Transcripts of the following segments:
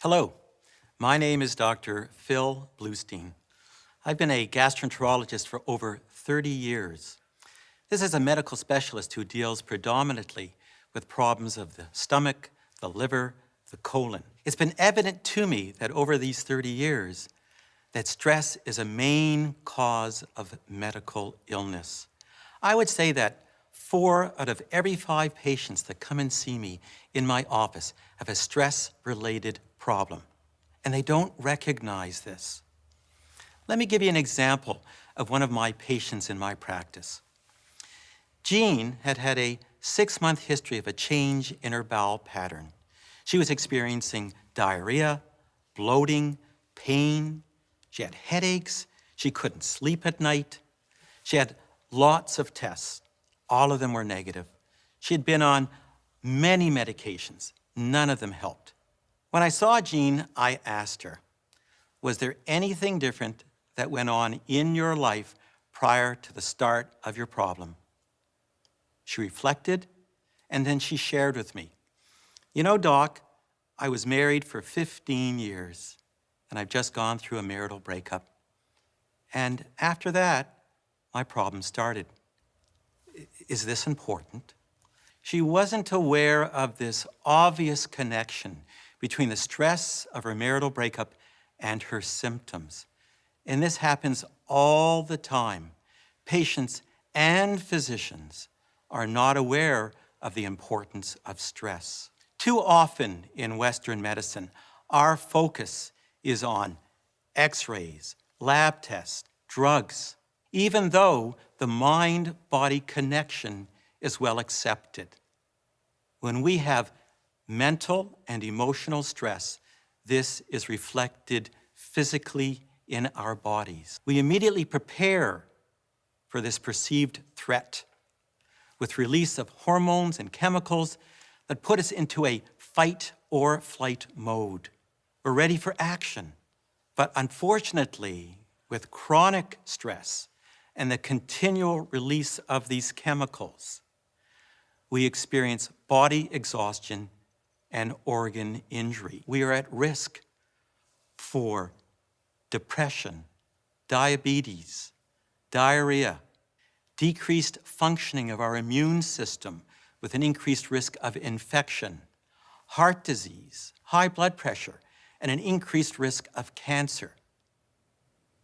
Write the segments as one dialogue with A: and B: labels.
A: Hello, my name is Dr. Phil Bluestein. I've been a gastroenterologist for over 30 years. This is a medical specialist who deals predominantly with problems of the stomach, the liver, the colon. It's been evident to me that over these 30 years that stress is a main cause of medical illness. I would say that 4 out of every 5 patients that come and see me in my office have a stress-related problem, and they don't recognize this. Let me give you an example of one of my patients in my practice. Jean had had a 6-month history of a change in her bowel pattern. She was experiencing diarrhea, bloating, pain. She had headaches. She couldn't sleep at night. She had lots of tests. All of them were negative. She had been on many medications. None of them helped. When I saw Jean, I asked her, was there anything different that went on in your life prior to the start of your problem? She reflected, and then she shared with me, you know, Doc, I was married for 15 years, and I've just gone through a marital breakup. And after that, my problem started. Is this important? She wasn't aware of this obvious connection between the stress of her marital breakup and her symptoms. And this happens all the time. Patients and physicians are not aware of the importance of stress. Too often in Western medicine, our focus is on x-rays, lab tests, drugs, even though the mind-body connection is well accepted. When we have mental and emotional stress, this is reflected physically in our bodies. We immediately prepare for this perceived threat with release of hormones and chemicals that put us into a fight or flight mode. We're ready for action. But unfortunately, with chronic stress and the continual release of these chemicals, we experience body exhaustion and organ injury. We are at risk for depression, diabetes, diarrhea, decreased functioning of our immune system with an increased risk of infection, heart disease, high blood pressure, and an increased risk of cancer.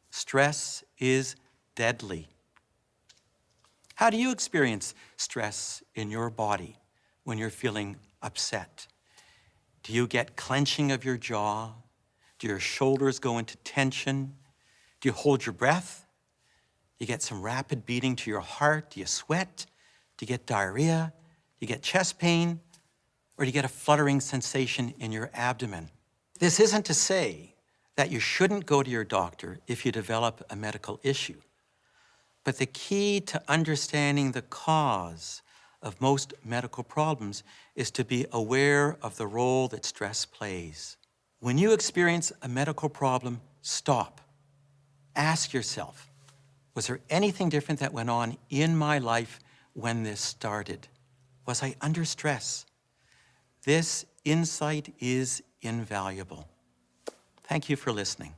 A: Stress is deadly. How do you experience stress in your body when you're feeling upset? Do you get clenching of your jaw? Do your shoulders go into tension? Do you hold your breath? Do you get some rapid beating to your heart? Do you sweat? Do you get diarrhea? Do you get chest pain? Or do you get a fluttering sensation in your abdomen? This isn't to say that you shouldn't go to your doctor if you develop a medical issue. But the key to understanding the cause of most medical problems is to be aware of the role that stress plays. When you experience a medical problem, stop. Ask yourself, was there anything different that went on in my life when this started? Was I under stress? This insight is invaluable. Thank you for listening.